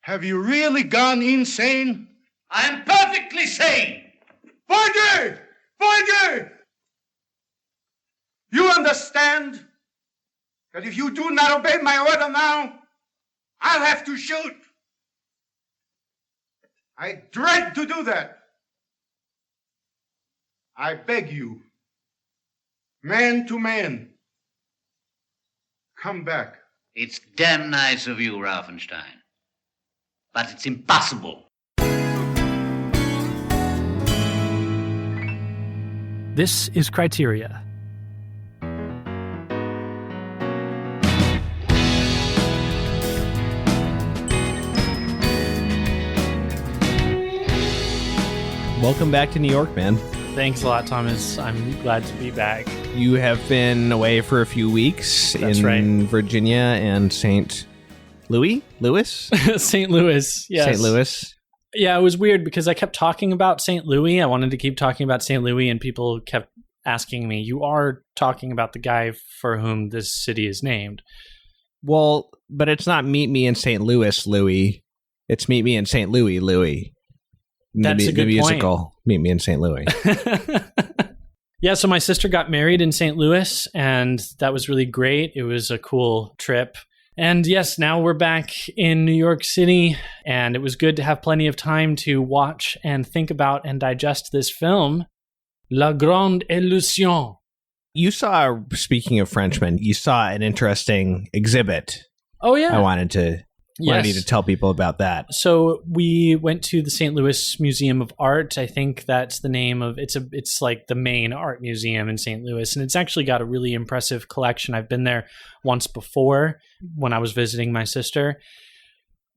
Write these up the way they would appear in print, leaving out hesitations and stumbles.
Have you really gone insane? I'm perfectly sane. Forger! Forger! You understand that if you do not obey my order now, I'll have to shoot. I dread to do that. I beg you, man to man, come back. It's damn nice of you, Raffenstein. But it's impossible. This is Criteria. Welcome back to New York, man. Thanks a lot, Thomas. I'm glad to be back. You have been away for a few weeks in Virginia and St. Louis? St. Louis, yes. St. Louis. Yeah, it was weird because I kept talking about St. Louis. I wanted to keep talking about St. Louis, and people kept asking me, you are talking about the guy for whom this city is named. Well, but it's not Meet Me in St. Louis, Louis. It's Meet Me in St. Louis, Louis. That's a good the musical, point. Meet Me in St. Louis. Yeah, so my sister got married in St. Louis, and that was really great. It was a cool trip. And yes, now we're back in New York City, and it was good to have plenty of time to watch and think about and digest this film, La Grande Illusion. You saw, speaking of Frenchmen, you saw an interesting exhibit. Oh, yeah. I wanted you to tell people about that. So we went to the St. Louis Museum of Art. I think that's the name of it's like the main art museum in St. Louis, and it's actually got a really impressive collection. I've been there once before when I was visiting my sister,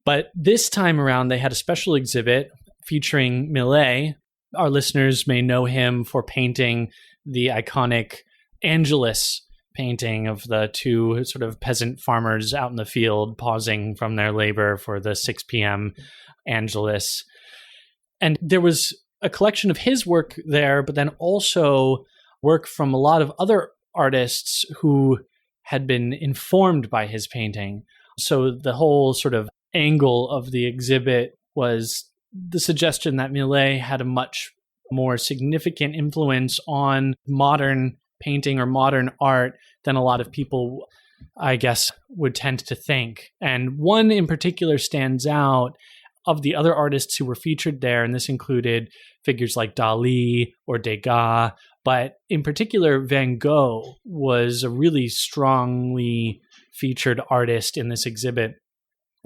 but this time around they had a special exhibit featuring Millet. Our listeners may know him for painting the iconic Angelus painting of the two sort of peasant farmers out in the field pausing from their labor for the 6 p.m. Angelus. And there was a collection of his work there, but then also work from a lot of other artists who had been informed by his painting. So the whole sort of angle of the exhibit was the suggestion that Millet had a much more significant influence on modern painting or modern art than a lot of people, I guess, would tend to think. And one in particular stands out of the other artists who were featured there, and this included figures like Dali or Degas, but in particular, Van Gogh was a really strongly featured artist in this exhibit.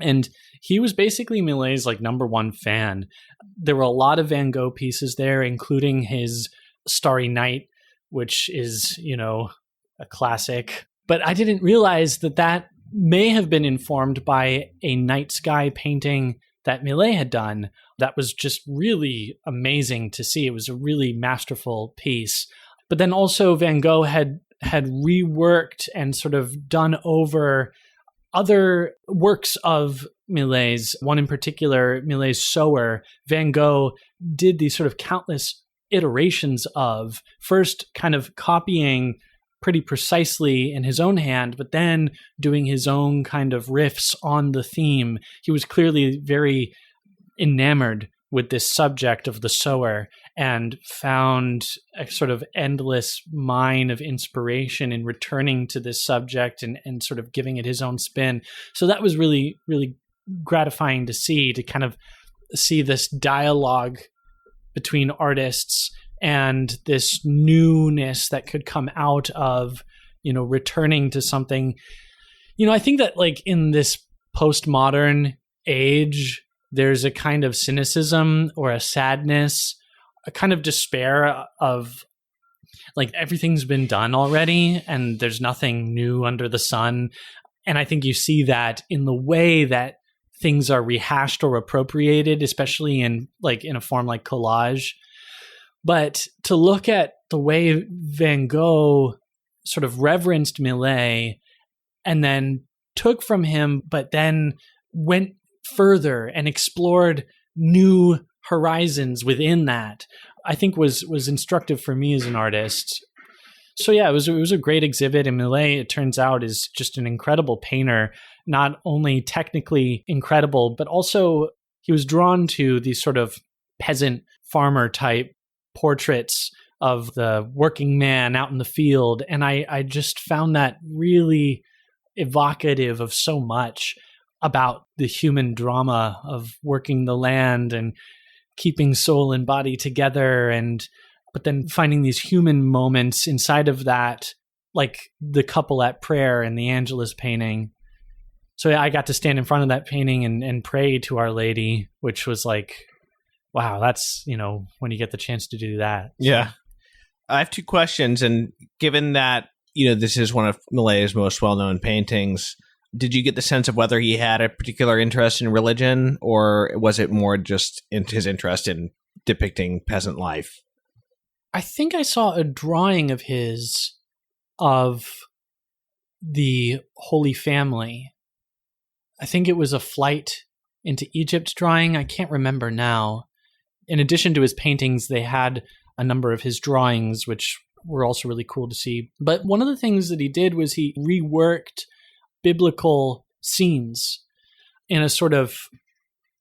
And he was basically Millet's like number one fan. There were a lot of Van Gogh pieces there, including his Starry Night, which is, a classic. But I didn't realize that may have been informed by a night sky painting that Millet had done. That was just really amazing to see. It was a really masterful piece. But then also Van Gogh had reworked and sort of done over other works of Millet's. One in particular, Millet's Sower, Van Gogh did these sort of countless iterations of, first kind of copying pretty precisely in his own hand, but then doing his own kind of riffs on the theme. He was clearly very enamored with this subject of the sower and found a sort of endless mine of inspiration in returning to this subject and sort of giving it his own spin. So that was really, really gratifying to see, to kind of see this dialogue between artists and this newness that could come out of, returning to something. I think that like in this postmodern age, there's a kind of cynicism or a sadness, a kind of despair of like everything's been done already and there's nothing new under the sun. And I think you see that in the way that things are rehashed or appropriated, especially in a form like collage. But to look at the way Van Gogh sort of reverenced Millet and then took from him, but then went further and explored new horizons within that, I think was instructive for me as an artist. So yeah, it was a great exhibit, and Millet, it turns out, is just an incredible painter, not only technically incredible, but also he was drawn to these sort of peasant farmer type portraits of the working man out in the field. And I just found that really evocative of so much about the human drama of working the land and keeping soul and body together, but then finding these human moments inside of that, like the couple at prayer in the Angelus painting. So yeah, I got to stand in front of that painting and pray to Our Lady, which was like, wow, that's, when you get the chance to do that. Yeah. I have 2 questions. And given that, this is one of Millet's most well-known paintings, did you get the sense of whether he had a particular interest in religion, or was it more just his interest in depicting peasant life? I think I saw a drawing of his of the Holy Family. I think it was a flight into Egypt drawing. I can't remember now. In addition to his paintings, they had a number of his drawings, which were also really cool to see. But one of the things that he did was he reworked biblical scenes in a sort of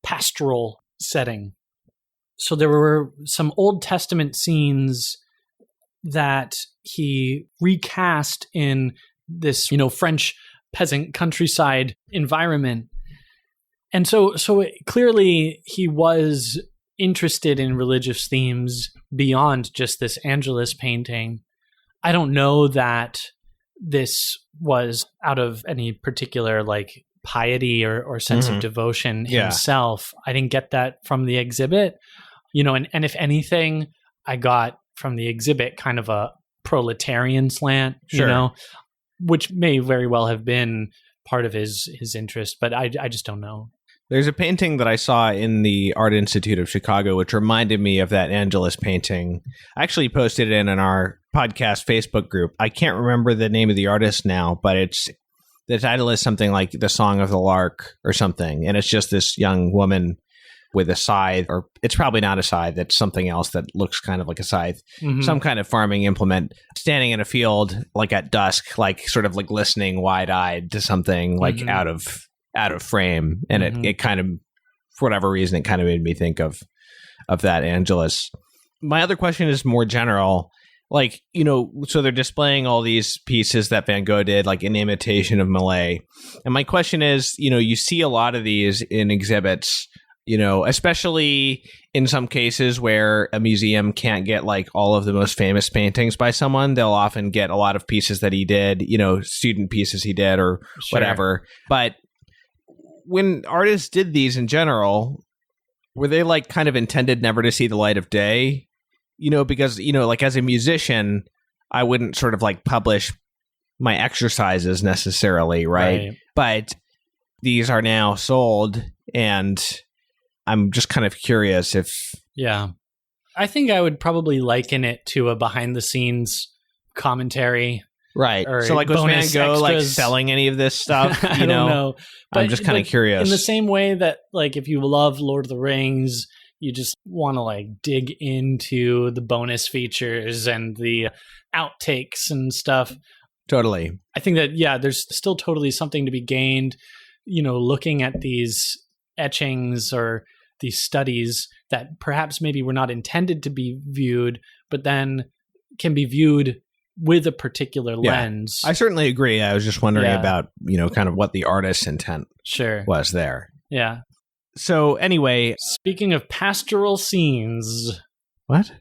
pastoral setting. So there were some Old Testament scenes that he recast in this, French peasant countryside environment. And so clearly he was interested in religious themes beyond just this Angelus painting. I don't know that this was out of any particular like piety or sense of devotion himself. I didn't get that from the exhibit, and if anything, I got from the exhibit kind of a proletarian slant, which may very well have been part of his interest, but I just don't know. There's a painting that I saw in the Art Institute of Chicago, which reminded me of that Angelus painting. I actually posted it in our podcast Facebook group. I can't remember the name of the artist now, but the title is something like The Song of the Lark or something. And it's just this young woman with a scythe, or it's probably not a scythe. It's something else that looks kind of like a scythe, some kind of farming implement, standing in a field like at dusk, like sort of like listening wide-eyed to something like out of frame. And it kind of, for whatever reason, it kind of made me think of that Angelus. My other question is more general. Like, so they're displaying all these pieces that Van Gogh did, like in imitation of Millet. And my question is, you see a lot of these in exhibits, especially in some cases where a museum can't get like all of the most famous paintings by someone. They'll often get a lot of pieces that he did, student pieces he did or whatever. But when artists did these in general, were they like kind of intended never to see the light of day? Because, like as a musician, I wouldn't sort of like publish my exercises necessarily, right? But these are now sold, and I'm just kind of curious if... Yeah. I think I would probably liken it to a behind-the-scenes commentary. Right. So like was Van Gogh like selling any of this stuff? I don't know. But I'm just kind of curious. In the same way that like if you love Lord of the Rings, you just want to like dig into the bonus features and the outtakes and stuff. Totally. I think that, there's still totally something to be gained, looking at these etchings or these studies that perhaps maybe were not intended to be viewed, but then can be viewed with a particular lens. I certainly agree. I was just wondering about, kind of what the artist's intent was there. Yeah. So anyway, speaking of pastoral scenes. What?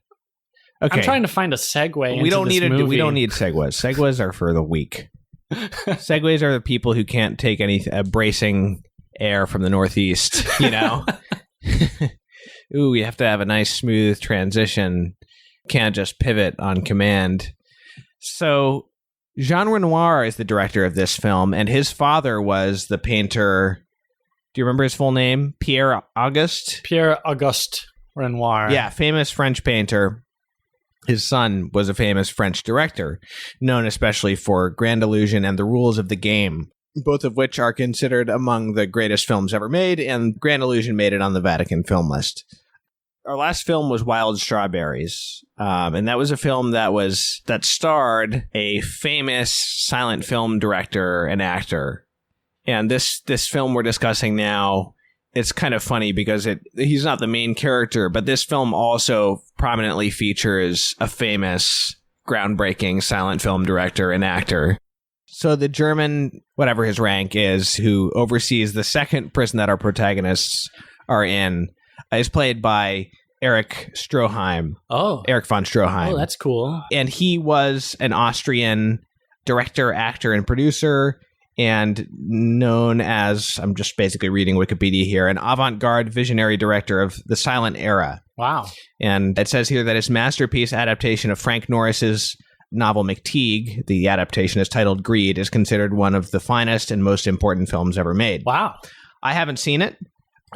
Okay. I'm trying to find a segue. We don't into need we don't need segues. Segues are for the weak. Segues are the people who can't take any bracing air from the Northeast, Ooh, you have to have a nice smooth transition. Can't just pivot on command. So Jean Renoir is the director of this film, and his father was the painter. Do you remember his full name? Pierre-Auguste Renoir. Yeah, famous French painter. His son was a famous French director, known especially for Grande Illusion and The Rules of the Game, both of which are considered among the greatest films ever made, and Grande Illusion made it on the Vatican film list. our last film was Wild Strawberries, and that was a film that starred a famous silent film director and actor. And this film we're discussing now, it's kind of funny because he's not the main character, but this film also prominently features a famous, groundbreaking silent film director and actor. So the German, whatever his rank is, who oversees the second prison that our protagonists are in, is played by Erich Stroheim. Oh. Erich von Stroheim. Oh, that's cool. And he was an Austrian director, actor, and producer, and known as, I'm just basically reading Wikipedia here, an avant-garde visionary director of the silent era. Wow. And it says here that his masterpiece adaptation of Frank Norris's novel McTeague, the adaptation is titled Greed, is considered one of the finest and most important films ever made. Wow. I haven't seen it.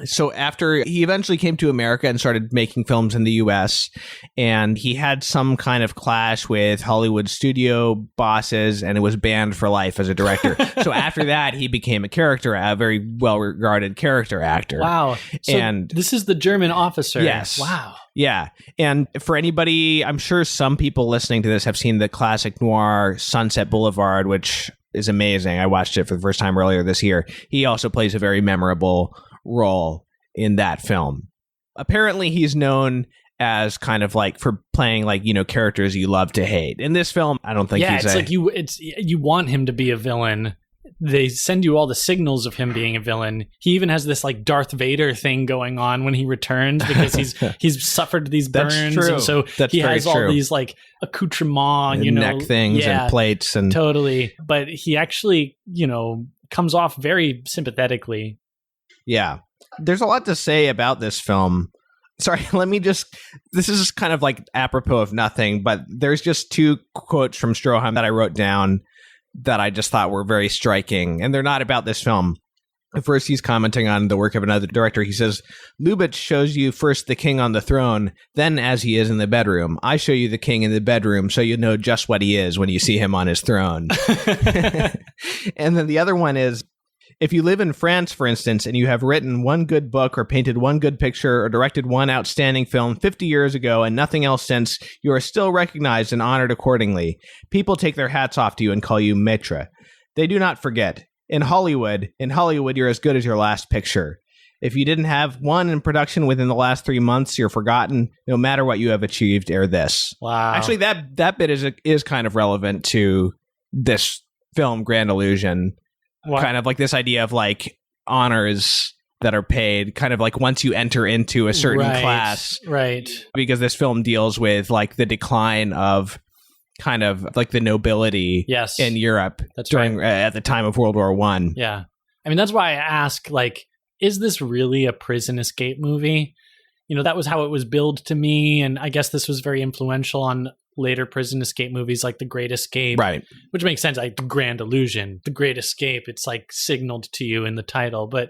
So after he eventually came to America and started making films in the U.S., and he had some kind of clash with Hollywood studio bosses, and it was banned for life as a director. So after that, he became a very well-regarded character actor. Wow. So and this is the German officer. Yes. Wow. Yeah. And for anybody, I'm sure some people listening to this have seen the classic noir Sunset Boulevard, which is amazing. I watched it for the first time earlier this year. He also plays a very memorable role in that film. Apparently he's known as kind of like for playing like, you know, characters you love to hate. In this film, I don't think you want him to be a villain. They send you all the signals of him being a villain. He even has this like Darth Vader thing going on when he returns because he's suffered these burns. That's true. And so he has all these like accoutrements, and neck things and plates and totally. But he actually, you know, comes off very sympathetically. Yeah. There's a lot to say about this film. Sorry, this is kind of like apropos of nothing, but there's just two quotes from Stroheim that I wrote down that I just thought were very striking, and they're not about this film. First, he's commenting on the work of another director. He says, Lubitsch shows you first the king on the throne, then as he is in the bedroom. I show you the king in the bedroom so you know just what he is when you see him on his throne. And then the other one is, if you live in France, for instance, and you have written one good book or painted one good picture or directed one outstanding film 50 years ago and nothing else since, you are still recognized and honored accordingly. People take their hats off to you and call you maître. They do not forget. In Hollywood, you're as good as your last picture. If you didn't have one in production within the last 3 months, you're forgotten, no matter what you have achieved ere this. Wow. Actually, that bit is kind of relevant to this film, Grande Illusion. What? Kind of like this idea of like honors that are paid kind of like once you enter into a certain class. Right. Because this film deals with like the decline of kind of like the nobility in Europe at the time of World War I. Yeah. I mean, that's why I ask, like, is this really a prison escape movie? You know, that was how it was billed to me. And I guess this was very influential on later prison escape movies like The Great Escape, right? Which makes sense. Like The Grand Illusion, The Great Escape. It's like signaled to you in the title. But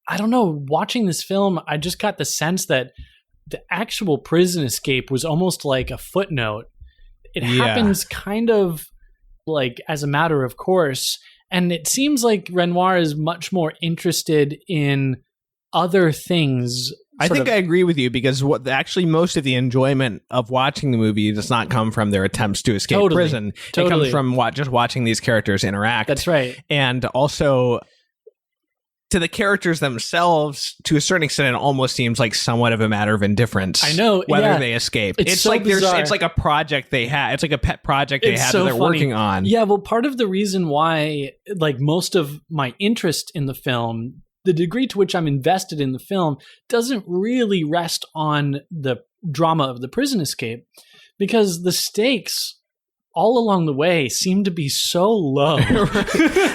I don't know. Watching this film, I just got the sense that the actual prison escape was almost like a footnote. It happens kind of like as a matter of course. And it seems like Renoir is much more interested in other things. I think I agree with you because most of the enjoyment of watching the movie does not come from their attempts to escape prison. It comes from just watching these characters interact. That's right. And also to the characters themselves, to a certain extent, it almost seems like somewhat of a matter of indifference. I know whether they escape. It's so like bizarre. It's like a project they have. It's like a pet project they have that they're working on. Yeah, well, part of the reason why, like most of my interest in the film, the degree to which I'm invested in the film, doesn't really rest on the drama of the prison escape, because the stakes all along the way seem to be so low.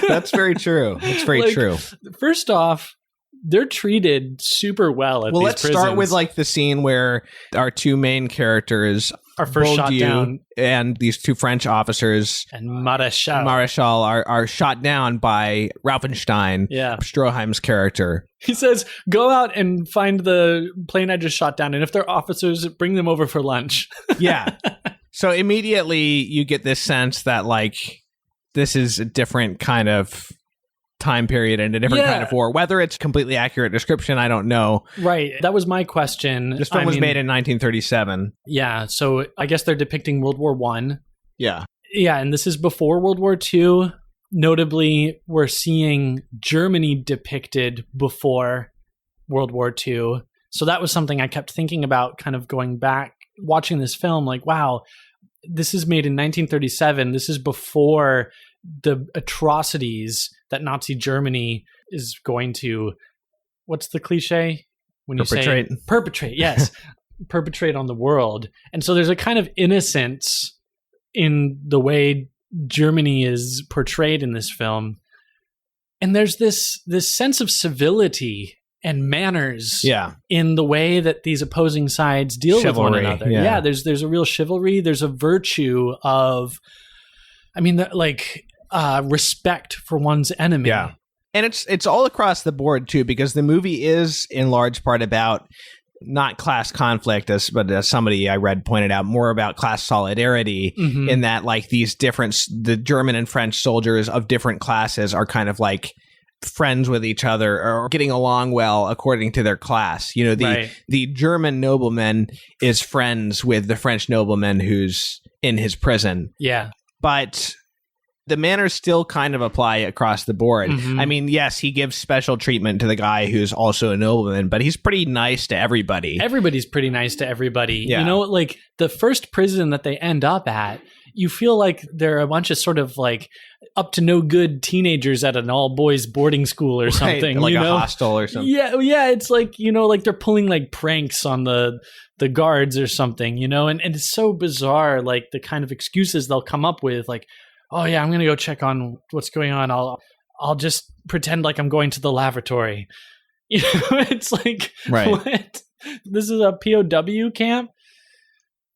That's very true. That's very true. First off, they're treated super well at these let's prisons. start with like the scene where our two main characters are first shot down, and these two French officers and Marechal are shot down by Rauffenstein, Stroheim's character. He says, "Go out and find the plane I just shot down, and if they're officers, bring them over for lunch." Yeah. So immediately you get this sense that like this is a different kind of time period and a different kind of war. Whether it's completely accurate description, I don't know. Right. That was my question. This film was made in 1937. Yeah. So I guess they're depicting World War I. Yeah. Yeah. And this is before World War II. Notably, we're seeing Germany depicted before World War II. So that was something I kept thinking about, kind of going back, watching this film, like, wow, this is made in 1937. This is before the atrocities that Nazi Germany is going to, what's the cliche? When you say perpetrate, yes, perpetrate on the world. And so there's a kind of innocence in the way Germany is portrayed in this film. And there's this sense of civility and manners in the way that these opposing sides deal with one another. Yeah, there's a real chivalry. There's a virtue of, I mean, respect for one's enemy. Yeah. And it's all across the board, too, because the movie is in large part about not class conflict, but as somebody I read pointed out, more about class solidarity, in that like the German and French soldiers of different classes are kind of like friends with each other or getting along well according to their class. You know, the German nobleman is friends with the French nobleman who's in his prison. Yeah. But the manners still kind of apply across the board. I mean, yes, he gives special treatment to the guy who's also a nobleman, but he's pretty nice to everybody. Everybody's pretty nice to everybody. Yeah. You know, like the first prison that they end up at, you feel like they're a bunch of sort of like up to no good teenagers at an all boys boarding school or something. Like you a know? hostel or something. Yeah. It's like, you know, like they're pulling like pranks on the guards or something, you know, and it's so bizarre, like the kind of excuses they'll come up with, like, oh yeah, I'm going to go check on what's going on. I'll just pretend like I'm going to the lavatory. You know, it's like, what? This is a POW camp?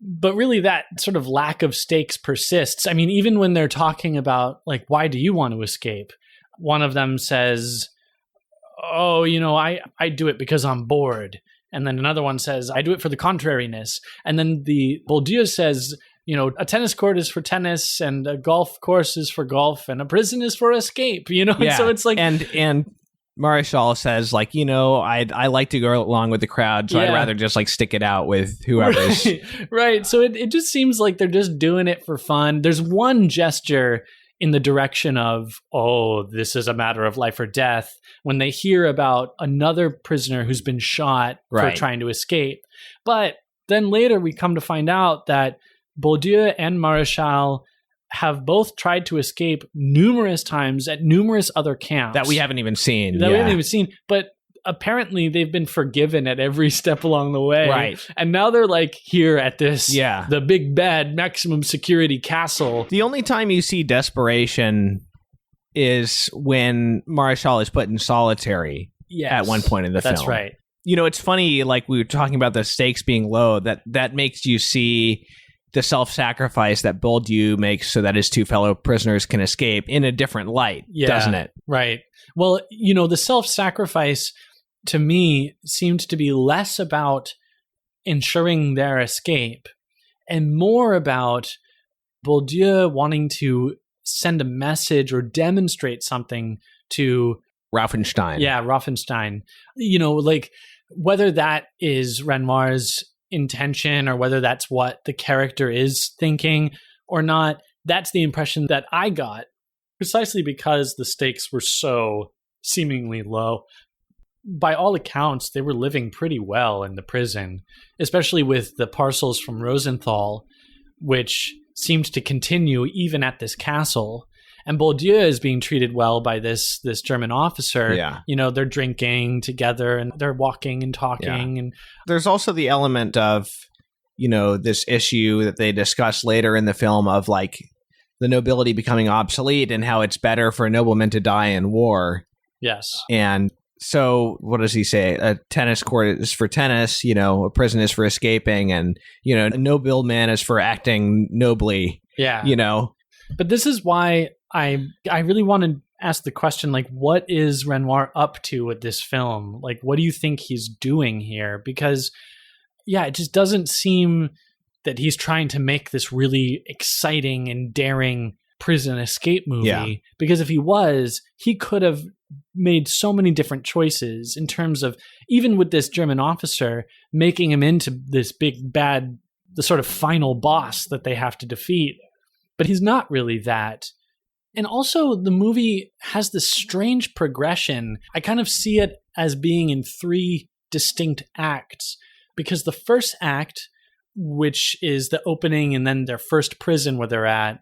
But really that sort of lack of stakes persists. I mean, even when they're talking about like, why do you want to escape? One of them says, oh, you know, I do it because I'm bored. And then another one says, I do it for the contrariness. And then the Bourdieu says, you know, a tennis court is for tennis and a golf course is for golf and a prison is for escape, you know? Yeah. So it's like... And Maréchal says, like, you know, I like to go along with the crowd, so I'd rather just like stick it out with whoever's... Right. So it just seems like they're just doing it for fun. There's one gesture in the direction of, oh, this is a matter of life or death, when they hear about another prisoner who's been shot for trying to escape. But then later we come to find out that Bourdieu and Maréchal have both tried to escape numerous times at numerous other camps. That we haven't even seen. But apparently they've been forgiven at every step along the way. Right. And now they're like here at this, the big bad maximum security castle. The only time you see desperation is when Maréchal is put in solitary at one point in the film. That's right. You know, it's funny, like we were talking about the stakes being low, that makes you see the self-sacrifice that Bourdieu makes so that his two fellow prisoners can escape in a different light, doesn't it? Right. Well, you know, the self-sacrifice to me seemed to be less about ensuring their escape and more about Bourdieu wanting to send a message or demonstrate something to Rauffenstein. Yeah, Rauffenstein. You know, like whether that is Renoir's intention or whether that's what the character is thinking or not, that's the impression that I got, precisely because the stakes were so seemingly low. By all accounts, they were living pretty well in the prison, especially with the parcels from Rosenthal, which seemed to continue even at this castle. And Bourdieu is being treated well by this German officer. Yeah. You know, they're drinking together and they're walking and talking. And there's also the element of, you know, this issue that they discuss later in the film of like the nobility becoming obsolete and how it's better for a nobleman to die in war. Yes. And so what does he say? A tennis court is for tennis, you know, a prison is for escaping, and, you know, a nobleman is for acting nobly. Yeah. You know. But this is why I really want to ask the question, like, what is Renoir up to with this film? Like, what do you think he's doing here? Because, yeah, it just doesn't seem that he's trying to make this really exciting and daring prison escape movie. Yeah. Because if he was, he could have made so many different choices in terms of, even with this German officer, making him into this big bad, the sort of final boss that they have to defeat. But he's not really that. And also, the movie has this strange progression. I kind of see it as being in 3 distinct acts, because the first act, which is the opening and then their first prison where they're at,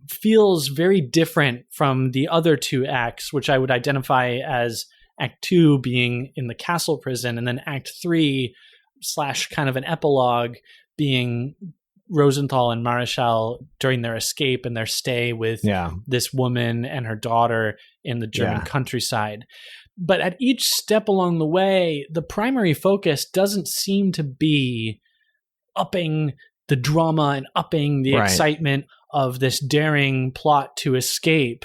feels very different from the other 2 acts, which I would identify as Act 2 being in the castle prison, and then Act 3 / kind of an epilogue being Rosenthal and Marechal during their escape and their stay with this woman and her daughter in the German countryside. But at each step along the way, the primary focus doesn't seem to be upping the drama and upping the excitement of this daring plot to escape,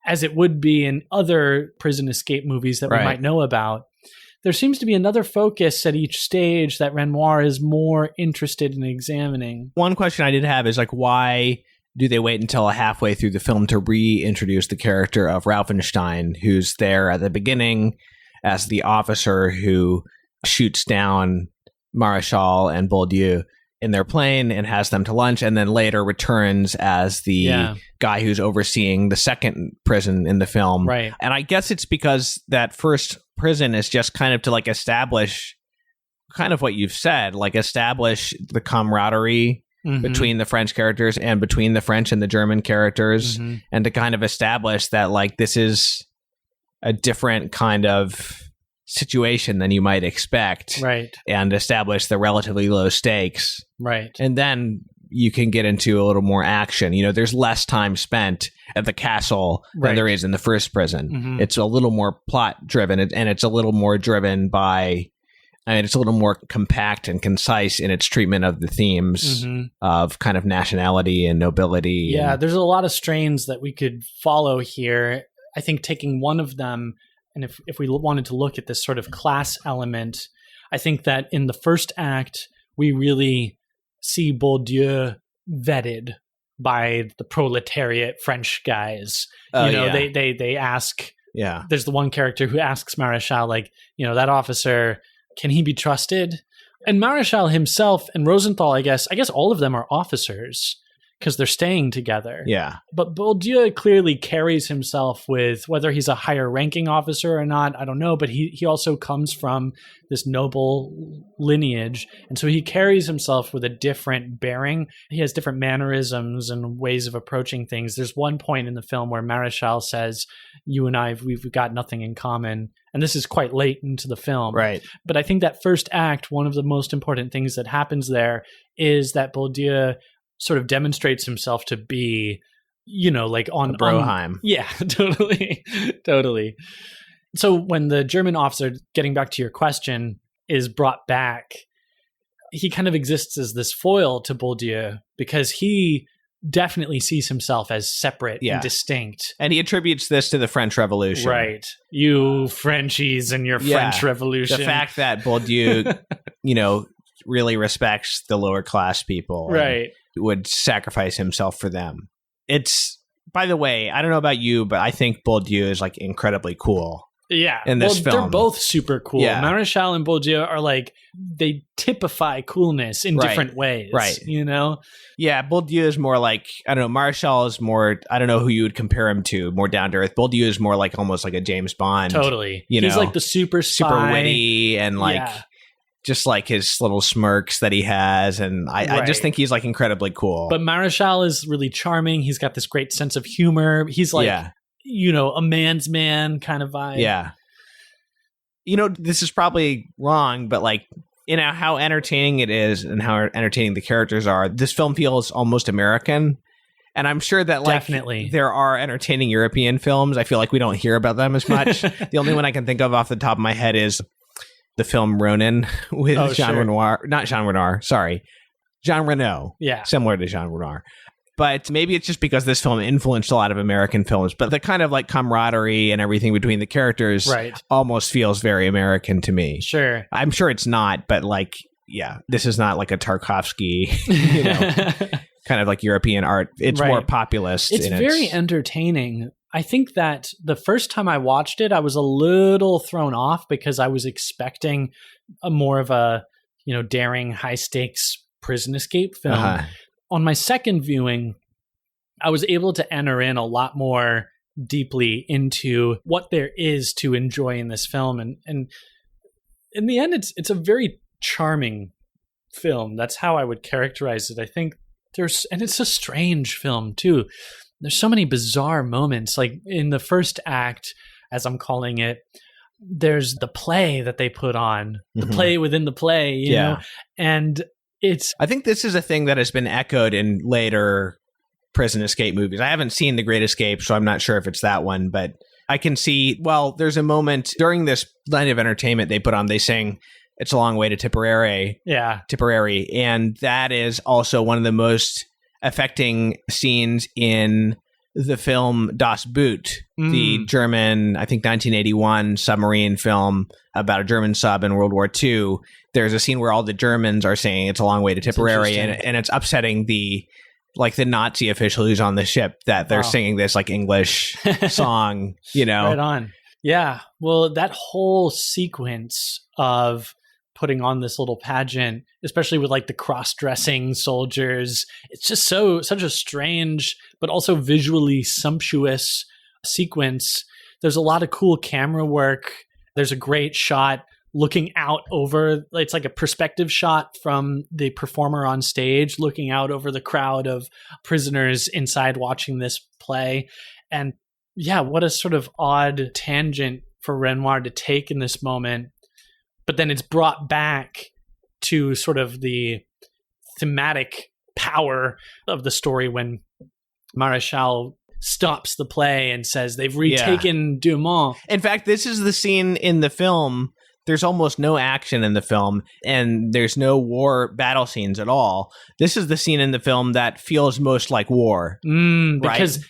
as it would be in other prison escape movies that we might know about. There seems to be another focus at each stage that Renoir is more interested in examining. One question I did have is, like, why do they wait until halfway through the film to reintroduce the character of Rauffenstein, who's there at the beginning as the officer who shoots down Marechal and Bourdieu in their plane and has them to lunch, and then later returns as the guy who's overseeing the second prison in the film. Right. And I guess it's because that first prison is just kind of to, like, establish kind of what you've said, like establish the camaraderie between the French characters and between the French and the German characters, and to kind of establish that, like, this is a different kind of situation than you might expect, right? And establish the relatively low stakes, right? And then you can get into a little more action. You know, there's less time spent at the castle than there is in the first prison. It's a little more plot driven, and it's a little more driven by, I mean, it's a little more compact and concise in its treatment of the themes of kind of nationality and nobility. Yeah, there's a lot of strains that we could follow here. I think taking one of them, and if we wanted to look at this sort of class element, I think that in the first act, we really see Bourdieu vetted by the proletariat French guys. They ask, there's the one character who asks Marechal, like, you know, that officer, can he be trusted? And Marechal himself and Rosenthal, I guess all of them are officers because they're staying together. Yeah. But Bourdieu clearly carries himself with, whether he's a higher ranking officer or not, I don't know, but he also comes from this noble lineage. And so he carries himself with a different bearing. He has different mannerisms and ways of approaching things. There's one point in the film where Marechal says, you and I, we've got nothing in common. And this is quite late into the film. Right. But I think that first act, one of the most important things that happens there is that Bourdieu sort of demonstrates himself to be, you know, like on Broheim. Yeah, totally. So when the German officer, getting back to your question, is brought back, he kind of exists as this foil to Bourdieu because he definitely sees himself as separate and distinct. And he attributes this to the French Revolution. Right. You Frenchies and your French Revolution. The fact that Bourdieu, you know, really respects the lower class people. Right. Would sacrifice himself for them. It's, by the way, I don't know about you, but I think Bourdieu is, like, incredibly cool. Yeah. In this film. They're both super cool. Yeah. Marechal and Bourdieu are, like, they typify coolness in different ways. Right. You know? Yeah, Bourdieu is more like, I don't know, Marechal is more, I don't know who you would compare him to, more down to earth. Bourdieu is more like almost like a James Bond. Totally. He's like the super spy. Super witty and like... Yeah. Just like his little smirks that he has. And I just think he's, like, incredibly cool. But Marechal is really charming. He's got this great sense of humor. He's like, you know, a man's man kind of vibe. Yeah. You know, this is probably wrong, but, like, you know, how entertaining it is and how entertaining the characters are. This film feels almost American. And I'm sure that, like, definitely there are entertaining European films. I feel like we don't hear about them as much. The only one I can think of off the top of my head is the film Ronin with Jean Renoir. Not Jean Renoir, sorry. Jean Reno. Yeah. Similar to Jean Renoir. But maybe it's just because this film influenced a lot of American films. But the kind of, like, camaraderie and everything between the characters almost feels very American to me. Sure. I'm sure it's not, but, like, yeah, this is not like a Tarkovsky, you know. kind of like European art. It's Right. more populist. It's very entertaining. I think that the first time I watched it, I was a little thrown off because I was expecting a more of a, daring, high stakes prison escape film. Uh-huh. On my second viewing, I was able to enter in a lot more deeply into what there is to enjoy in this film. And in the end, it's a very charming film. That's how I would characterize it. I think it's a strange film too. There's so many bizarre moments. Like in the first act, as I'm calling it, there's the play that they put on, the play within the play, you know? And I think this is a thing that has been echoed in later prison escape movies. I haven't seen The Great Escape, so I'm not sure if it's that one, but I can see, there's a moment during this night of entertainment they sing It's a Long Way to Tipperary. Yeah. Tipperary. And that is also one of the most affecting scenes in the film Das Boot, the German, I think 1981 submarine film about a German sub in World War II. There's a scene where all the Germans are saying It's a Long Way to Tipperary, and it's upsetting the Nazi official who's on the ship that they're singing this English song, Right on. Yeah. Well, that whole sequence of putting on this little pageant, especially with the cross-dressing soldiers, it's just such a strange but also visually sumptuous sequence. There's a lot of cool camera work. There's a great shot looking out over, it's like a perspective shot from the performer on stage looking out over the crowd of prisoners inside watching this play. And yeah, what a sort of odd tangent for Renoir to take in this moment. But then it's brought back to sort of the thematic power of the story when Maréchal stops the play and says they've retaken Dumont. In fact, this is the scene in the film. There's almost no action in the film, and there's no war battle scenes at all. This is the scene in the film that feels most like war. Because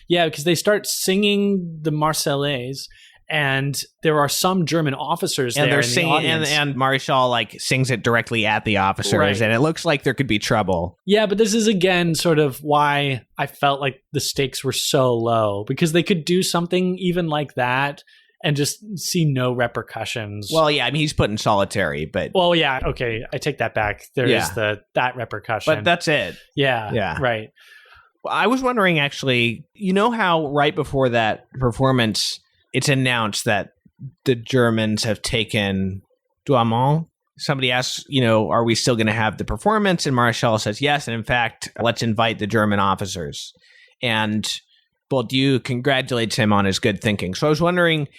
they start singing the Marseillaise, and there are some German officers and there they're in singing, the audience. and Maréchal sings it directly at the officers, Right. and it looks like there could be trouble. Yeah, but this is again sort of why I felt like the stakes were so low, because they could do something even like that and just see no repercussions. Well, yeah, I mean, he's put in solitary, but... Well, yeah, okay, I take that back. There is that repercussion. But that's it. Yeah, right. Well, I was wondering, actually, how right before that performance, it's announced that the Germans have taken Douaumont? Somebody asks, are we still going to have the performance? And Maréchal says yes, and in fact, let's invite the German officers. And Bourdieu congratulates him on his good thinking. So I was wondering,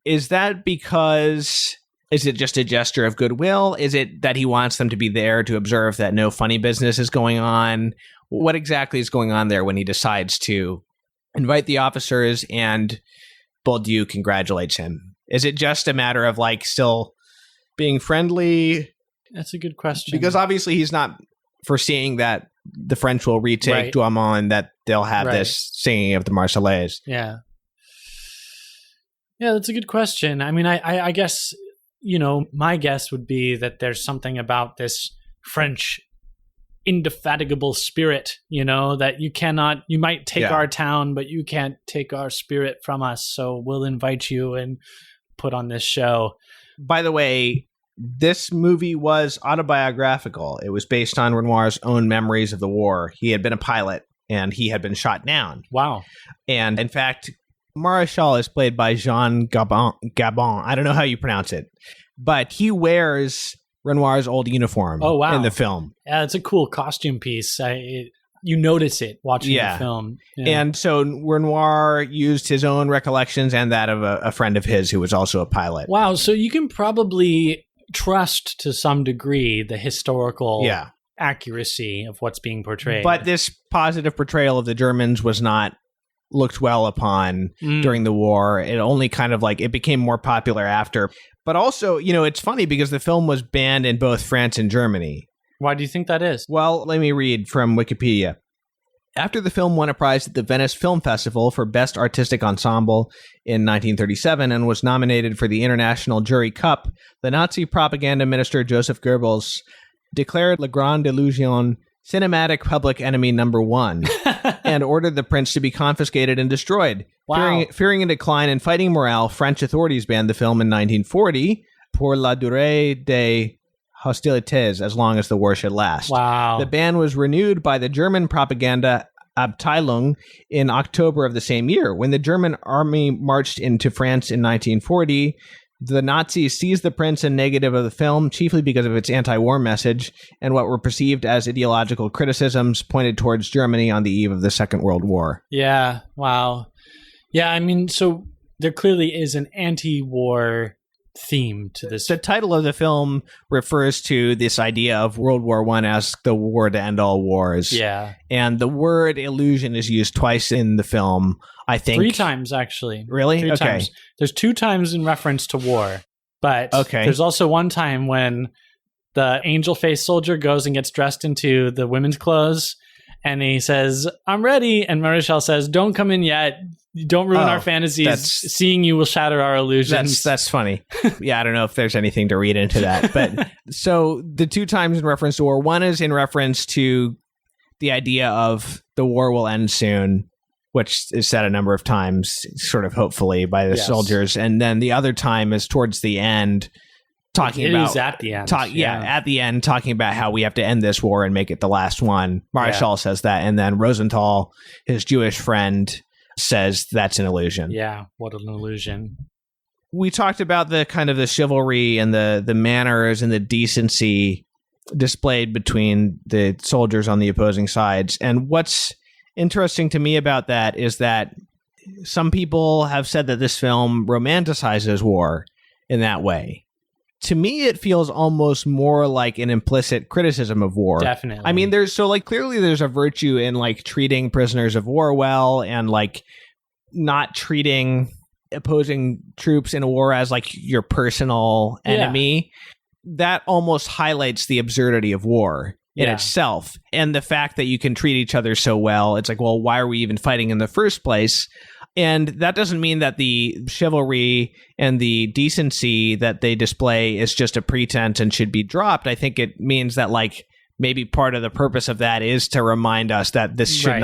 is that because, is it just a gesture of goodwill? Is it that he wants them to be there to observe that no funny business is going on? What exactly is going on there when he decides to invite the officers and Bourdieu congratulates him? Is it just a matter of still being friendly? That's a good question. Because obviously he's not foreseeing that the French will retake Douaumont and that they'll have this singing of the Marseillaise. Yeah. Yeah, that's a good question. I mean, I guess, my guess would be that there's something about this French indefatigable spirit, that you might take our town, but you can't take our spirit from us. So we'll invite you and put on this show. By the way, this movie was autobiographical. It was based on Renoir's own memories of the war. He had been a pilot and he had been shot down. Wow. And in fact, Maréchal is played by Jean Gabon. I don't know how you pronounce it, but he wears Renoir's old uniform in the film. Yeah, it's a cool costume piece. You notice it watching the film. Yeah. And so Renoir used his own recollections and that of a friend of his who was also a pilot. Wow. So you can probably trust to some degree the historical accuracy of what's being portrayed. But this positive portrayal of the Germans was not looked well upon during the war. It only kind of it became more popular after. But also, it's funny because the film was banned in both France and Germany. Why do you think that is? Well, let me read from Wikipedia. After the film won a prize at the Venice Film Festival for Best Artistic Ensemble in 1937 and was nominated for the International Jury Cup, the Nazi propaganda minister Joseph Goebbels declared La Grande Illusion cinematic public enemy number one, and ordered the prints to be confiscated and destroyed. Wow. Fearing a decline in fighting morale, French authorities banned the film in 1940 pour la durée des hostilités, as long as the war should last. Wow. The ban was renewed by the German propaganda Abteilung in October of the same year. When the German army marched into France in 1940, the Nazis seized the prints and negative of the film, chiefly because of its anti-war message and what were perceived as ideological criticisms pointed towards Germany on the eve of the Second World War. Yeah. Wow. Yeah. I mean, so there clearly is an anti-war theme to this. The title of the film refers to this idea of World War I as the war to end all wars. Yeah. And the word illusion is used twice in the film, I think. 3 times, actually. Really? 3 Okay. times. There's 2 times in reference to war, but there's also one time when the angel-faced soldier goes and gets dressed into the women's clothes, and he says, "I'm ready," and Maréchal says, "Don't come in yet. Don't ruin our fantasies. Seeing you will shatter our illusions." That's funny. Yeah, I don't know if there's anything to read into that. But so the 2 times in reference to war, one is in reference to the idea of the war will end soon, which is said a number of times, sort of hopefully, by the soldiers. And then the other time is towards the end, talking about... It is at the end. At the end, talking about how we have to end this war and make it the last one. Maréchal says that. And then Rosenthal, his Jewish friend, says that's an illusion. Yeah, what an illusion. We talked about the kind of the chivalry and the manners and the decency displayed between the soldiers on the opposing sides. And what's interesting to me about that is that some people have said that this film romanticizes war in that way. To me, it feels almost more like an implicit criticism of war. Definitely. I mean, clearly there's a virtue in like treating prisoners of war well and like not treating opposing troops in a war as like your personal enemy. That almost highlights the absurdity of war in itself. And the fact that you can treat each other so well, it's like, well, why are we even fighting in the first place? And that doesn't mean that the chivalry and the decency that they display is just a pretense and should be dropped. I think it means that like maybe part of the purpose of that is to remind us that this should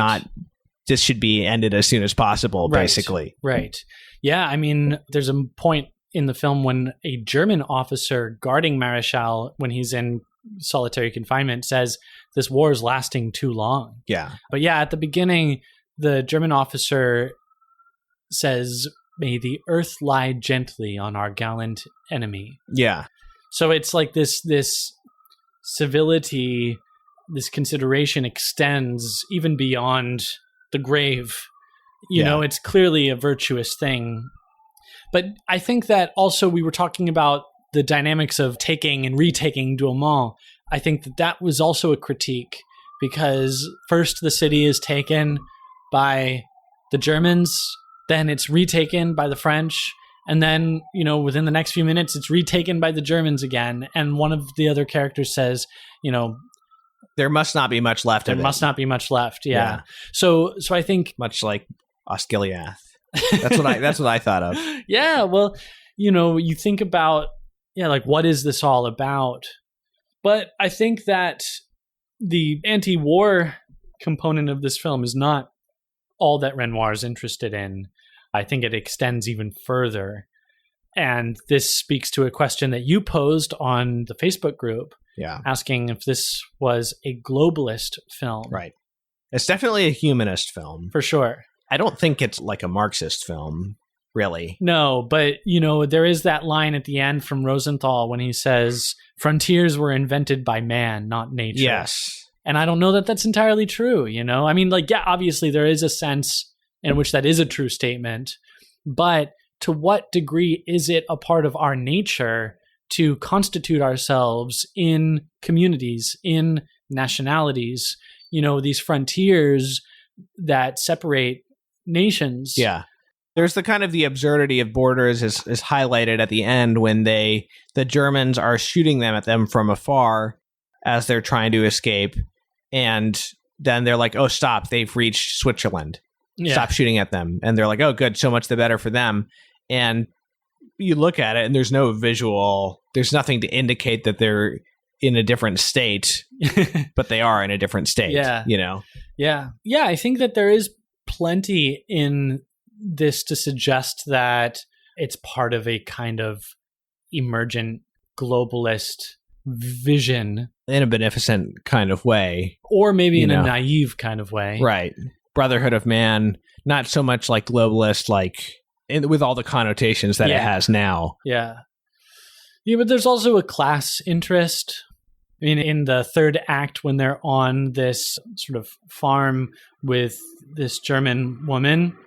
this should be ended as soon as possible, basically. Right. Yeah, I mean, there's a point in the film when a German officer guarding Maréchal when he's in solitary confinement says this war is lasting too long. Yeah. But yeah, at the beginning, the German officer says, "May the earth lie gently on our gallant enemy." Yeah. So it's like this civility, this consideration extends even beyond the grave. You know, it's clearly a virtuous thing. But I think that also we were talking about the dynamics of taking and retaking Douaumont. I think that was also a critique because first the city is taken by the Germans, then it's retaken by the French, and then, you know, within the next few minutes, it's retaken by the Germans again. And one of the other characters says, you know, there must not be much left of it. There must not be much left. Yeah. So I think much like Osgiliath. That's what I thought of. Yeah. Well, you know, you think about, like, what is this all about? But I think that the anti-war component of this film is not all that Renoir is interested in. I think it extends even further. And this speaks to a question that you posed on the Facebook group, asking if this was a globalist film. Right. It's definitely a humanist film. For sure. I don't think it's like a Marxist film, really. No, but, you know, there is that line at the end from Rosenthal when he says, "Frontiers were invented by man, not nature." Yes. And I don't know that that's entirely true, you know? I mean, like, yeah, obviously there is a sense in which that is a true statement, but to what degree is it a part of our nature to constitute ourselves in communities, in nationalities, you know, these frontiers that separate nations? Yeah. There's the kind of the absurdity of borders is highlighted at the end when the Germans are shooting at them from afar as they're trying to escape. And then they're like, oh, stop, they've reached Switzerland. Yeah. Stop shooting at them. And they're like, oh, good, so much the better for them. And you look at it and there's no visual, there's nothing to indicate that they're in a different state, but they are in a different state. Yeah. You know? Yeah. Yeah. I think that there is plenty in this to suggest that it's part of a kind of emergent globalist vision. In a beneficent kind of way. Or maybe in a naive kind of way. Right. Brotherhood of man, not so much like globalist, with all the connotations that it has now. Yeah. Yeah, but there's also a class interest. I mean, in the third act, when they're on this sort of farm with this German woman,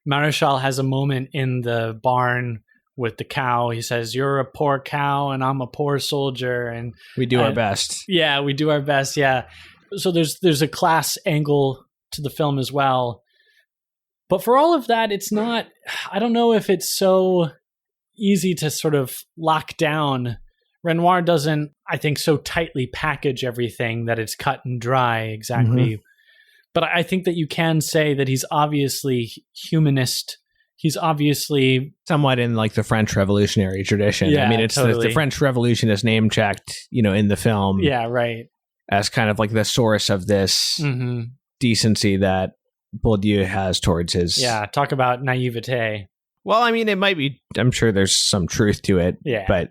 Marischal has a moment in the barn with the cow. He says, "You're a poor cow and I'm a poor soldier." And we do our best. Yeah, we do our best. Yeah. So there's a class angle to the film as well. But for all of that, it's not, I don't know if it's so easy to sort of lock down. Renoir doesn't, I think, so tightly package everything that it's cut and dry exactly. Mm-hmm. But I think that you can say that he's obviously humanist. He's obviously somewhat in like the French Revolutionary tradition. Yeah, I mean, it's totally. the French Revolution is name checked, in the film. Yeah, right. As kind of like the source of this decency that Bourdieu has towards his. Yeah, talk about naivete. Well, I mean, it might be, I'm sure there's some truth to it. Yeah. But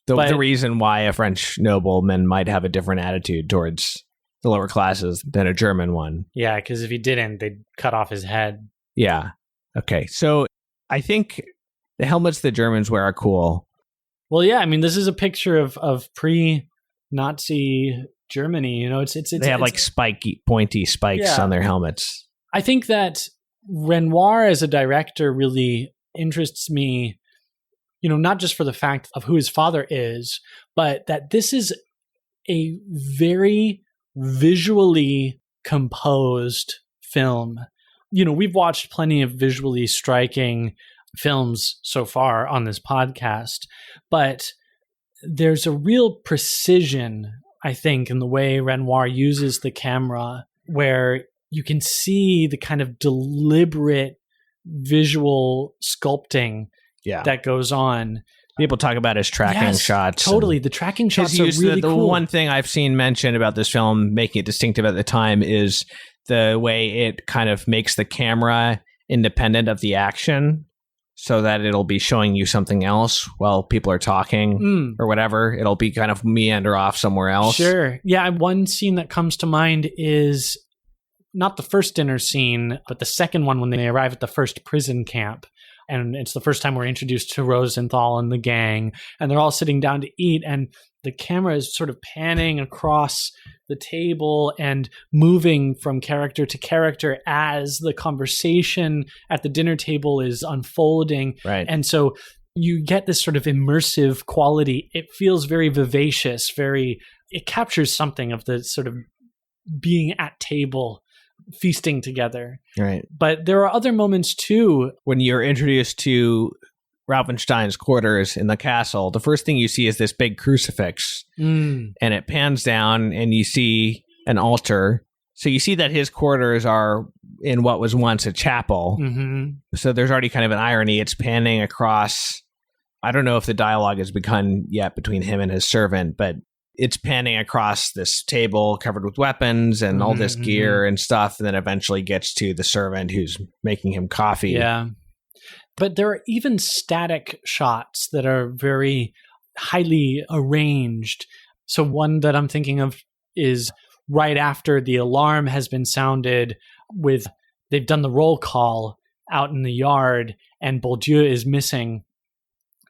the reason why a French nobleman might have a different attitude towards the lower classes than a German one. Yeah, because if he didn't, they'd cut off his head. Yeah. Okay. So I think the helmets the Germans wear are cool. Well, yeah. I mean, this is a picture of pre-Nazi Germany. They have like pointy spikes on their helmets. I think that Renoir as a director really interests me, not just for the fact of who his father is, but that this is a very visually composed film. We've watched plenty of visually striking films so far on this podcast, but there's a real precision, I think, in the way Renoir uses the camera, where you can see the kind of deliberate visual sculpting that goes on. People talk about his tracking shots. Totally. The tracking shots are really cool. The one thing I've seen mentioned about this film, making it distinctive at the time, is the way it kind of makes the camera independent of the action, so that it'll be showing you something else while people are talking or whatever. It'll be kind of meander off somewhere else. Sure. Yeah. One scene that comes to mind is not the first dinner scene, but the second one when they arrive at the first prison camp. And it's the first time we're introduced to Rosenthal and the gang, and they're all sitting down to eat, and the camera is sort of panning across the table and moving from character to character as the conversation at the dinner table is unfolding. Right. And so you get this sort of immersive quality. It feels very vivacious, it captures something of the sort of being at table, feasting together. Right. But there are other moments too. When you're introduced to Raubenstein's quarters in the castle, the first thing you see is this big crucifix. And it pans down and you see an altar. So you see that his quarters are in what was once a chapel. Mm-hmm. So there's already kind of an irony. It's panning across. I don't know if the dialogue has begun yet between him and his servant, but it's panning across this table covered with weapons and all this gear and stuff, and then eventually gets to the servant who's making him coffee. Yeah. But there are even static shots that are very highly arranged. So one that I'm thinking of is right after the alarm has been sounded, they've done the roll call out in the yard, and Bourdieu is missing.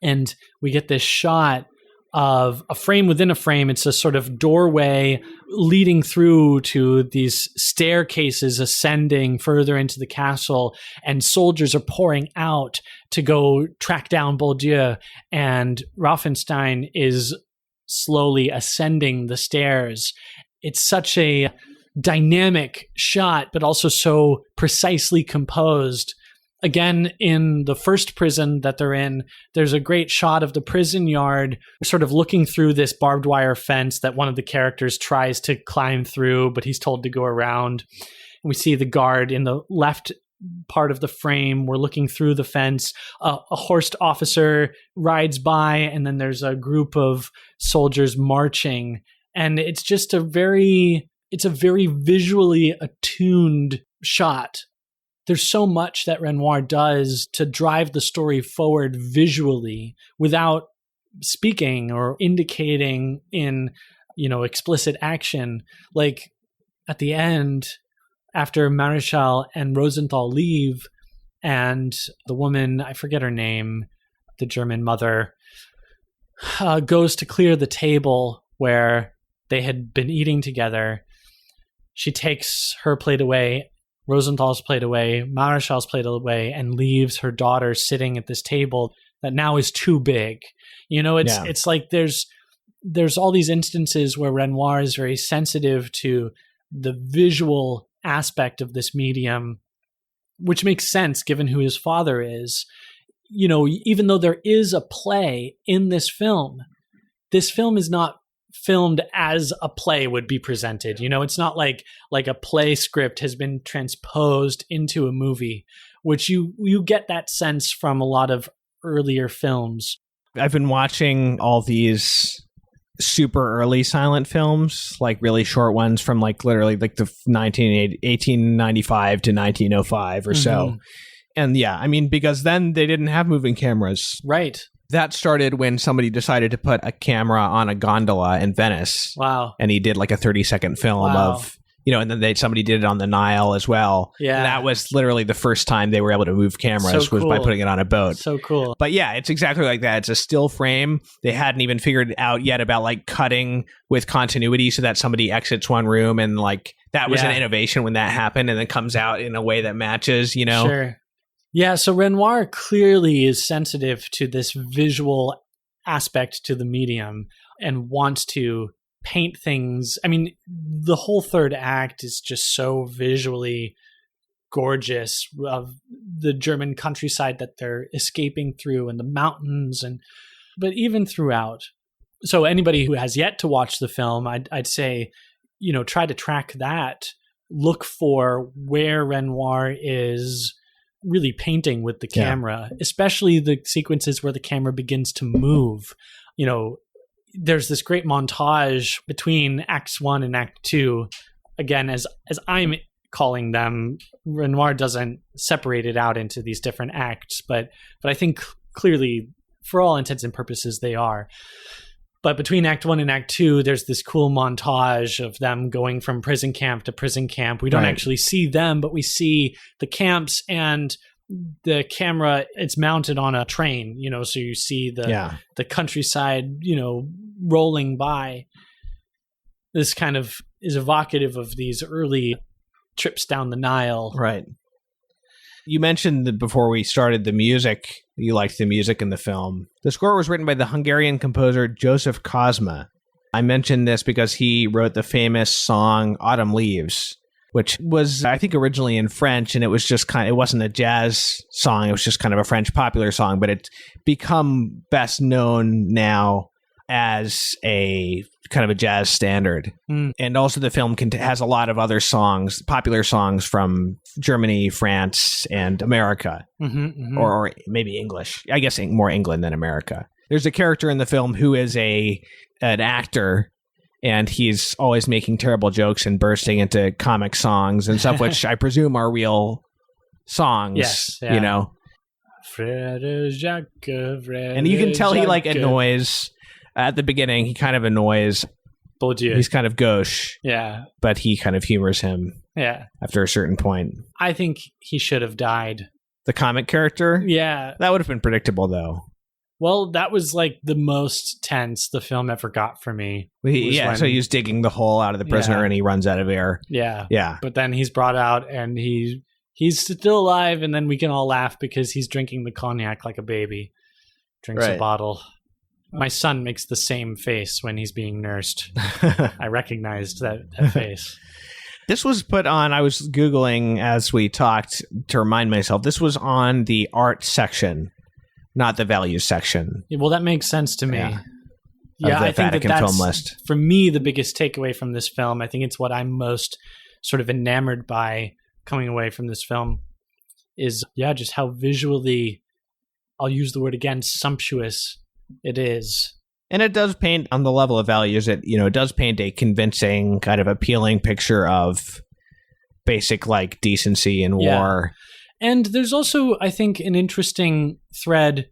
And we get this shot of a frame within a frame. It's a sort of doorway leading through to these staircases ascending further into the castle, and soldiers are pouring out to go track down Bourdieu, and Raubenstein is slowly ascending the stairs. It's such a dynamic shot, but also so precisely composed. Again, in the first prison that they're in, there's a great shot of the prison yard sort of looking through this barbed wire fence that one of the characters tries to climb through, but he's told to go around. And we see the guard in the left part of the frame. We're looking through the fence. A horsed officer rides by, and then there's a group of soldiers marching. And it's just a very visually attuned shot. There's so much that Renoir does to drive the story forward visually without speaking or indicating in, explicit action. Like at the end, after Marechal and Rosenthal leave, and the woman, I forget her name, the German mother, goes to clear the table where they had been eating together. She takes her plate away, Rosenthal's plate away, Marechal's plate away, and leaves her daughter sitting at this table that now is too big. It's like there's all these instances where Renoir is very sensitive to the visual aspect of this medium, which makes sense given who his father is. Even though there is a play in this film is not filmed as a play would be presented. It's not like a play script has been transposed into a movie, which you get that sense from a lot of earlier films. I've been watching all these super early silent films, like really short ones from literally the 1895 to 1905 or so. And because then they didn't have moving cameras. Right. That started when somebody decided to put a camera on a gondola in Venice. Wow. And he did a 30-second film of, and then somebody did it on the Nile as well. Yeah. And that was literally the first time they were able to move cameras was by putting it on a boat. So cool. But yeah, it's exactly like that. It's a still frame. They hadn't even figured out yet about cutting with continuity so that somebody exits one room, and that was an innovation when that happened, and then comes out in a way that matches, Sure. Yeah, so Renoir clearly is sensitive to this visual aspect to the medium and wants to paint things. I mean, the whole third act is just so visually gorgeous, of the German countryside that they're escaping through and the mountains, but even throughout. So anybody who has yet to watch the film, I'd say, try to track that. Look for where Renoir is really painting with the camera, especially the sequences where the camera begins to move. There's this great montage between Acts 1 and Act 2. Again, as I'm calling them, Renoir doesn't separate it out into these different acts, but I think clearly, for all intents and purposes, they are. But between Act 1 and Act 2, there's this cool montage of them going from prison camp to prison camp. We don't actually see them, but we see the camps, and the camera, it's mounted on a train, so you see the countryside, rolling by. This kind of is evocative of these early trips down the Nile. Right. You mentioned that before we started the music, you liked the music in the film. The score was written by the Hungarian composer Joseph Kozma. I mentioned this because he wrote the famous song Autumn Leaves, which was, I think, originally in French, and it was just it wasn't a jazz song, it was just kind of a French popular song, but it's become best known now as a kind of a jazz standard. And also the film has a lot of other songs, popular songs from Germany, France, and America, or maybe English. I guess more England than America. There's a character in the film who is an actor, and he's always making terrible jokes and bursting into comic songs and stuff, which I presume are real songs. Yes, yeah. And you can tell he annoys. At the beginning, he kind of annoys Bourdieu. He's kind of gauche. Yeah. But he kind of humors him. Yeah. After a certain point. I think he should have died. The comic character? Yeah. That would have been predictable, though. Well, that was the most tense the film ever got for me. So he's digging the hole out of the prisoner and he runs out of air. Yeah. Yeah. But then he's brought out and he's still alive, and then we can all laugh because he's drinking the cognac like a baby. Drinks a bottle. My son makes the same face when he's being nursed. I recognized that face. This was put on, I was Googling as we talked to remind myself, this was on the art section, not the values section. Well, that makes sense to me. Yeah, I think that's, film list. For me, the biggest takeaway from this film. I think it's what I'm most sort of enamored by coming away from this film. is, just how visually, I'll use the word again, sumptuous it is. And it does paint, on the level of values, it does paint a convincing, kind of appealing picture of basic, like, decency in war. And there's also, I think, an interesting thread,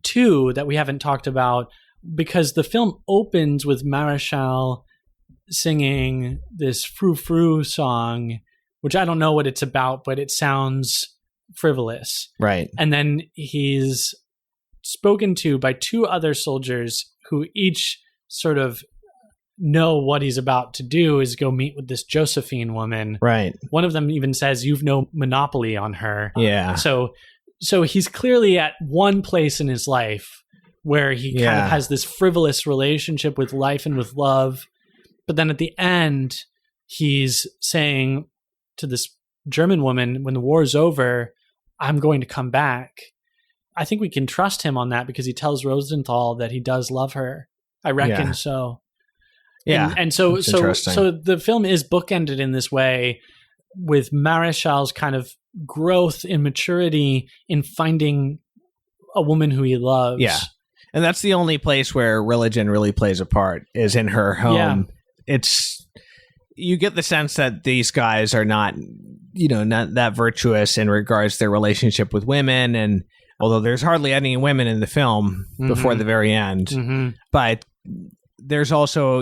too, that we haven't talked about, because the film opens with Maréchal singing this frou-frou song, which I don't know what it's about, but it sounds frivolous. Right. And then he's spoken to by two other soldiers who each sort of know what he's about to do is go meet with this Josephine woman. Right. One of them even says, "You've no monopoly on her." Yeah. So he's clearly at one place in his life where he kind of has this frivolous relationship with life and with love. But then at the end, he's saying to this German woman, when the war is over, I'm going to come back. I think we can trust him on that because he tells Rosenthal that he does love her. I reckon so. Yeah. And so the film is bookended in this way, with Maréchal's kind of growth in maturity in finding a woman who he loves. Yeah. And that's the only place where religion really plays a part, is in her home. Yeah. You get the sense that these guys are not that virtuous in regards to their relationship with women. And although there's hardly any women in the film before the very end, but there's also,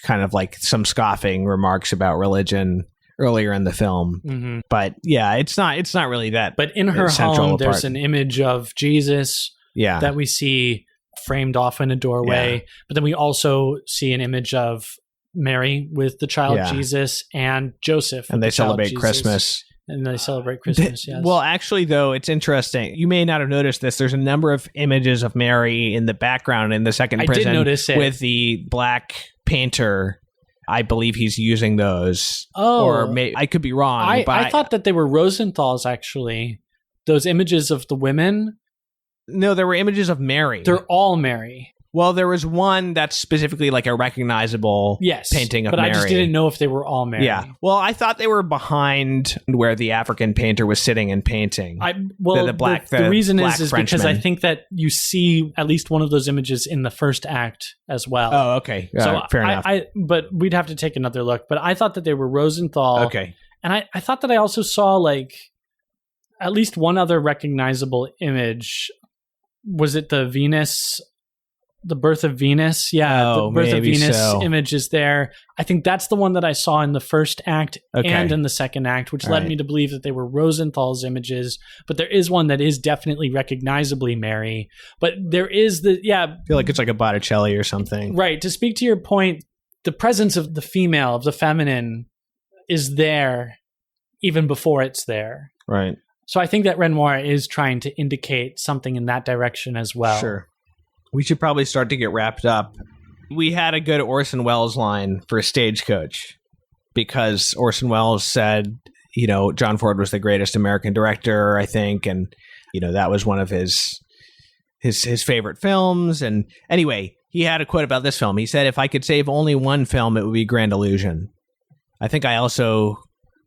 kind of like some scoffing remarks about religion earlier in the film. But yeah, it's not really that. But in her home, there's an image of Jesus that we see framed off in a doorway. Yeah. But then we also see an image of Mary with the child Jesus and Joseph. And they celebrate Christmas. And they celebrate Christmas, yes. Well, actually, though, it's interesting. You may not have noticed this. There's a number of images of Mary in the background in the second prison. I did notice it. With the black painter. I believe he's using those. Oh. Or I could be wrong. I thought that they were Rosenthal's, actually. Those images of the women. No, there were images of Mary. They're all Mary. Well, there was one that's specifically like a recognizable painting of Mary. But I just didn't know if they were all Mary. Yeah. Well, I thought they were behind where the African painter was sitting and painting. The reason is because I think that you see at least one of those images in the first act as well. Oh, okay. So fair enough. But we'd have to take another look. But I thought that they were Rosenthal. Okay. And I thought that I also saw like at least one other recognizable image. Was it the Venus? The Birth of Venus. Yeah, the Birth of Venus image is there. I think that's the one that I saw in the first act and in the second act, which led me to believe that they were Rosenthal's images. But there is one that is definitely recognizably Mary. But there is I feel like it's like a Botticelli or something. Right. To speak to your point, the presence of the female, of the feminine, is there even before it's there. Right. So I think that Renoir is trying to indicate something in that direction as well. Sure. We should probably start to get wrapped up. We had a good Orson Welles line for Stagecoach because Orson Welles said, John Ford was the greatest American director, I think. And, that was one of his favorite films. And anyway, he had a quote about this film. He said, if I could save only one film, it would be Grande Illusion. I think I also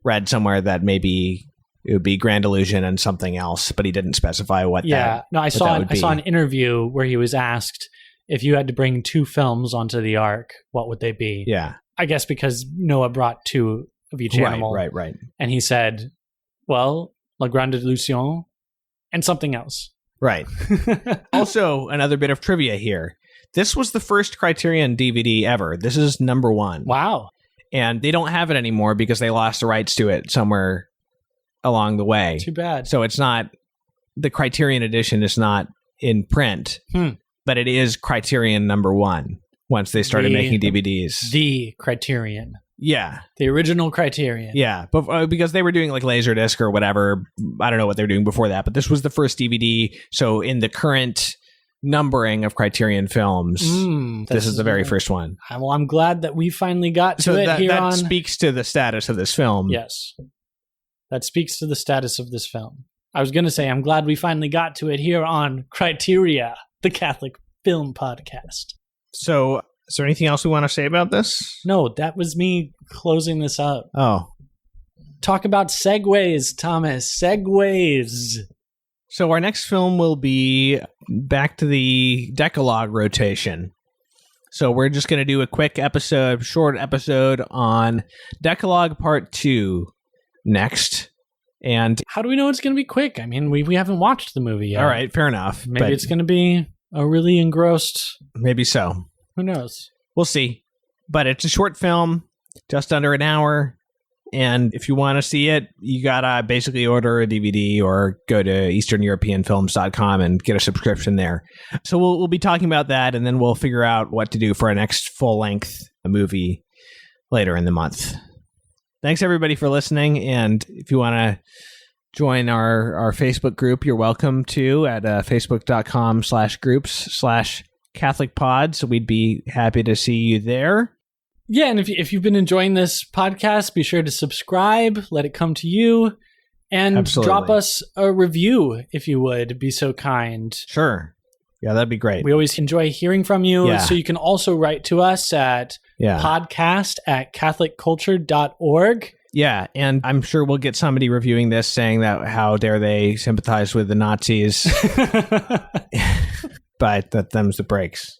read somewhere that maybe it would be Grande Illusion and something else, but he didn't specify what that. No, I saw an interview where he was asked if you had to bring two films onto the Ark, what would they be? Yeah, I guess because Noah brought two of each animal, right. And he said, "Well, La Grande Illusion and something else." Right. Also, another bit of trivia here: this was the first Criterion DVD ever. This is number 1. Wow. And they don't have it anymore because they lost the rights to it somewhere along the way. Too bad. So it's not, the Criterion edition is not in print, but it is Criterion number 1 once they started making DVDs. The Criterion. Yeah. The original Criterion. Yeah. But, because they were doing like Laserdisc or whatever. I don't know what they were doing before that, but this was the first DVD. So in the current numbering of Criterion films, this is the very first one. Well, I'm glad that we finally got to it here that on... speaks to the status of this film. Yes. That speaks to the status of this film. I was going to say, I'm glad we finally got to it here on Criteria, the Catholic Film Podcast. So, is there anything else we want to say about this? No, that was me closing this up. Oh. talk about segues, Thomas. Segues. So our next film will be back to the Decalogue rotation. So we're just going to do a quick episode, short episode on Decalogue Part 2 next. And how do we know it's going to be quick? I mean, we haven't watched the movie yet. All right, fair enough. Maybe it's going to be a really engrossed... Maybe so. Who knows? We'll see. But it's a short film, just under an hour. And if you want to see it, you got to basically order a DVD or go to easterneuropeanfilms.com and get a subscription there. So we'll be talking about that, and then we'll figure out what to do for our next full-length movie later in the month. Thanks, everybody, for listening. And if you want to join our Facebook group, you're welcome to at facebook.com/groups/CatholicPod. So we'd be happy to see you there. Yeah, and if you've been enjoying this podcast, be sure to subscribe, let it come to you, and Absolutely. Drop us a review, if you would be so kind. Sure. Yeah, that'd be great. We always enjoy hearing from you, Yeah. so you can also write to us at podcast@catholicculture.org. Yeah, and I'm sure we'll get somebody reviewing this saying that how dare they sympathize with the Nazis, but that them's the breaks.